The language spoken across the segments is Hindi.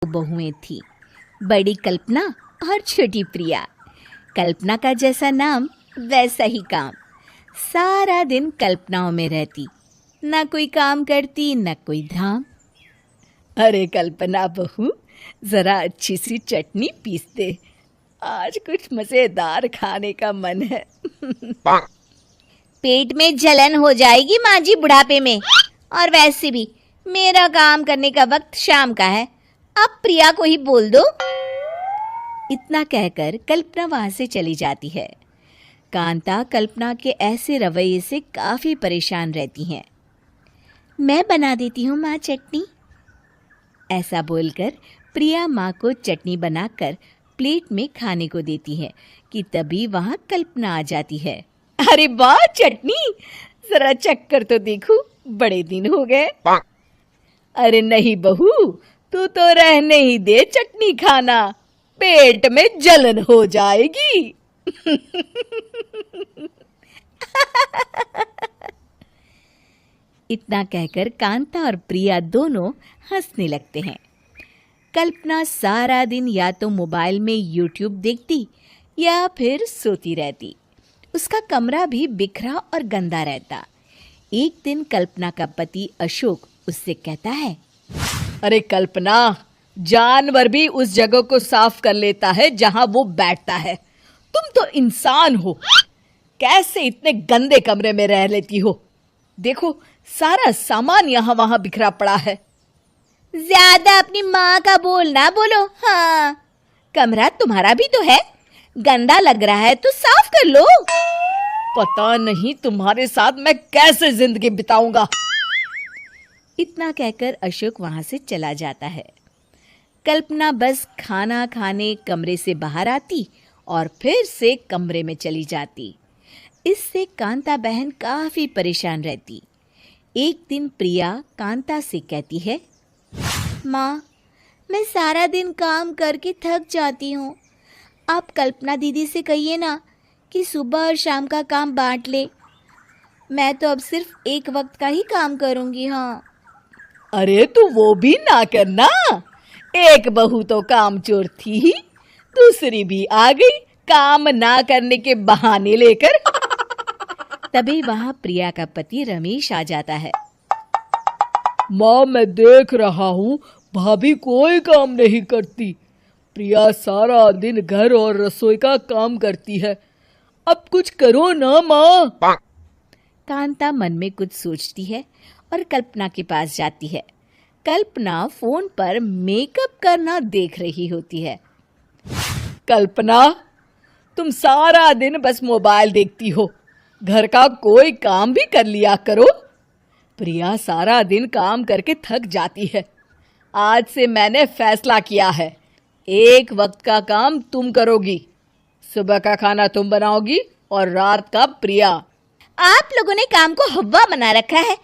बहुएं थी, बड़ी कल्पना और छोटी प्रिया। कल्पना का जैसा नाम वैसा ही काम। सारा दिन कल्पनाओं में रहती, ना कोई काम करती न कोई धाम। अरे कल्पना बहू, जरा अच्छी सी चटनी पीस दे, आज कुछ मजेदार खाने का मन है। पेट में जलन हो जाएगी माँ जी बुढ़ापे में, और वैसे भी मेरा काम करने का वक्त शाम का है, अब प्रिया को ही बोल दो। इतना कहकर कल्पना वहां से चली जाती है। कांता कल्पना के ऐसे रवैये से काफी परेशान रहती हैं। मैं बना देती हूँ माँ चटनी, ऐसा बोलकर प्रिया माँ को चटनी बनाकर प्लेट में खाने को देती है कि तभी वहां कल्पना आ जाती है। अरे वाह चटनी, जरा चक्कर तो देखूं, बड़े दिन हो गए। अरे नहीं बहू, तू तो रहने ही दे चटनी खाना, पेट में जलन हो जाएगी। इतना कहकर कांता और प्रिया दोनों हंसने लगते हैं। कल्पना सारा दिन या तो मोबाइल में यूट्यूब देखती या फिर सोती रहती। उसका कमरा भी बिखरा और गंदा रहता। एक दिन कल्पना का पति अशोक उससे कहता है, अरे कल्पना, जानवर भी उस जगह को साफ कर लेता है जहां वो बैठता है, तुम तो इंसान हो, कैसे इतने गंदे कमरे में रह लेती हो? देखो सारा सामान यहाँ वहां बिखरा पड़ा है। ज्यादा अपनी माँ का बोल ना बोलो। हाँ, कमरा तुम्हारा भी तो है, गंदा लग रहा है तो साफ कर लो। पता नहीं तुम्हारे साथ मैं कैसे जिंदगी बिताऊंगा। इतना कहकर अशोक वहां से चला जाता है। कल्पना बस खाना खाने कमरे से बाहर आती और फिर से कमरे में चली जाती। इससे कांता बहन काफी परेशान रहती। एक दिन प्रिया कांता से कहती है, माँ, मैं सारा दिन काम करके थक जाती हूँ, आप कल्पना दीदी से कहिए ना कि सुबह और शाम का काम बांट ले, मैं तो अब सिर्फ एक वक्त का ही काम करूँगी। हाँ। अरे तू वो भी ना करना, एक बहू तो कामचोर थी ही, दूसरी भी आ गई काम ना करने के बहाने लेकर। तभी वहां प्रिया का पति रमेश आ जाता है। माँ, मैं देख रहा हूँ भाभी कोई काम नहीं करती, प्रिया सारा दिन घर और रसोई का काम करती है, अब कुछ करो ना माँ। कांता मन में कुछ सोचती है और कल्पना के पास जाती है। कल्पना फोन पर मेकअप करना देख रही होती है। कल्पना, तुम सारा दिन बस मोबाइल देखती हो, घर का कोई काम भी कर लिया करो। प्रिया सारा दिन काम करके थक जाती है, आज से मैंने फैसला किया है, एक वक्त का काम तुम करोगी, सुबह का खाना तुम बनाओगी और रात का प्रिया। आप लोगों ने काम को हवा बना रखा है।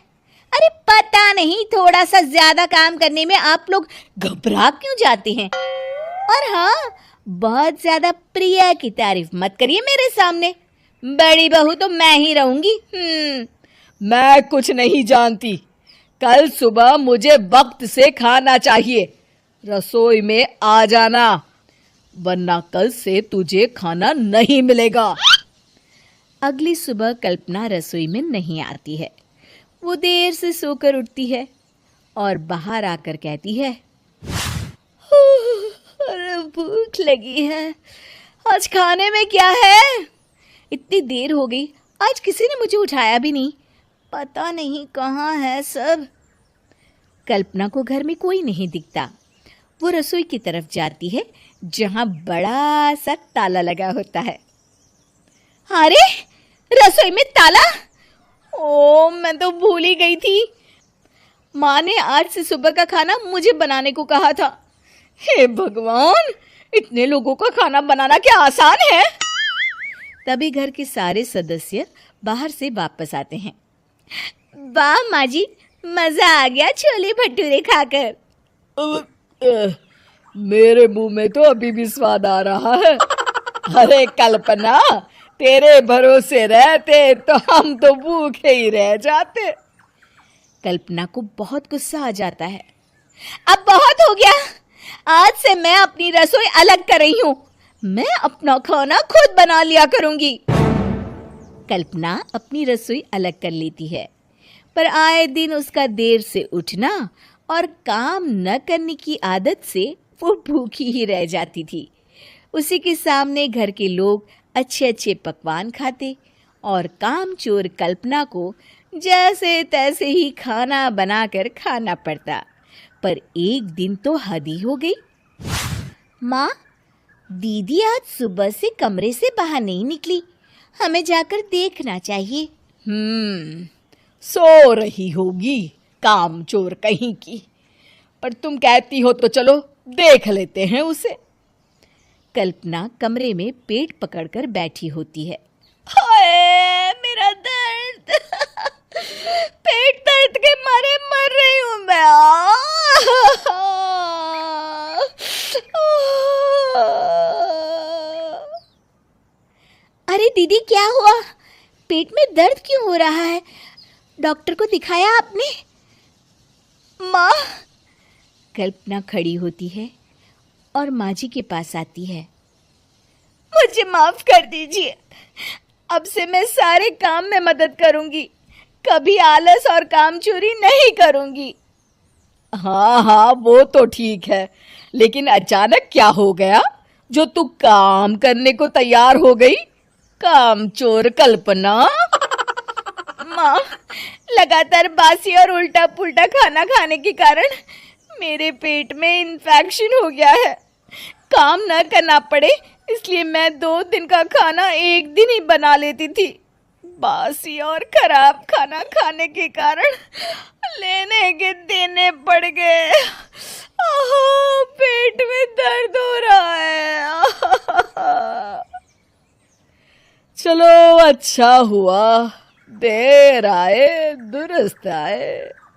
अरे पता नहीं थोड़ा सा ज्यादा काम करने में आप लोग घबरा क्यों जाते हैं। और हाँ, बहुत ज्यादा प्रिया की तारीफ मत करिए मेरे सामने, बड़ी बहू तो मैं ही रहूंगी। मैं कुछ नहीं जानती, कल सुबह मुझे वक्त से खाना चाहिए, रसोई में आ जाना, वरना कल से तुझे खाना नहीं मिलेगा। अगली सुबह कल्पना रसोई में नहीं आती है। वो देर से सोकर उठती है और बाहर आकर कहती है, अरे भूख लगी है, आज खाने में क्या है? इतनी देर हो गई, आज किसी ने मुझे उठाया भी नहीं, पता नहीं कहाँ है सब। कल्पना को घर में कोई नहीं दिखता। वो रसोई की तरफ जाती है जहाँ बड़ा सा ताला लगा होता है। अरे रसोई में ताला! ओ, मैं तो भूल ही गई थी। माँ ने आज से सुबह का खाना मुझे बनाने को कहा था। हे भगवान, इतने लोगों का खाना बनाना क्या आसान है? तभी घर के सारे सदस्य बाहर से वापस आते हैं। वाह माँ जी, मजा आ गया छोले भटूरे खाकर। मेरे मुंह में तो अभी भी स्वाद आ रहा है। अरे कल्पना, तेरे भरोसे रहते तो हम तो भूखे ही रह जाते। कल्पना को बहुत गुस्सा आ जाता है। अब बहुत हो गया, आज से मैं अपनी रसोई अलग कर रही हूँ। मैं अपना खाना खुद बना लिया करूंगी। कल्पना अपनी रसोई अलग कर लेती है, पर आए दिन उसका देर से उठना और काम न करने की आदत से वो भूखी ही रह जाती थी। उसी के सामने घर के लोग अच्छे अच्छे पकवान खाते और कामचोर कल्पना को जैसे तैसे ही खाना बनाकर खाना पड़ता। पर एक दिन तो हद ही हो गई। माँ, दीदी आज सुबह से कमरे से बाहर नहीं निकली, हमें जाकर देखना चाहिए। सो रही होगी कामचोर कहीं की, पर तुम कहती हो तो चलो देख लेते हैं उसे। कल्पना कमरे में पेट पकड़कर बैठी होती है। हाय मेरा दर्द पेट दर्द के मारे मर रही हूं मैं। अरे दीदी, क्या हुआ? पेट में दर्द क्यों हो रहा है? डॉक्टर को दिखाया आपने? माँ, कल्पना खड़ी होती है और माँ जी के पास आती है। मुझे माफ कर दीजिए, अब से मैं सारे काम में मदद करूंगी, कभी आलस और काम चोरी नहीं करूंगी। हाँ हाँ, वो तो ठीक है, लेकिन अचानक क्या हो गया जो तू काम करने को तैयार हो गई? कामचोर कल्पना। माँ, लगातार बासी और उल्टा पुल्टा खाना खाने के कारण मेरे पेट में इन्फेक्शन हो गया है। काम न करना पड़े इसलिए मैं 2 दिन का खाना एक दिन ही बना लेती थी। बासी और खराब खाना खाने के कारण लेने के देने पड़ गए। पेट में दर्द हो रहा है। चलो अच्छा हुआ, देर आए दुरुस्त आए।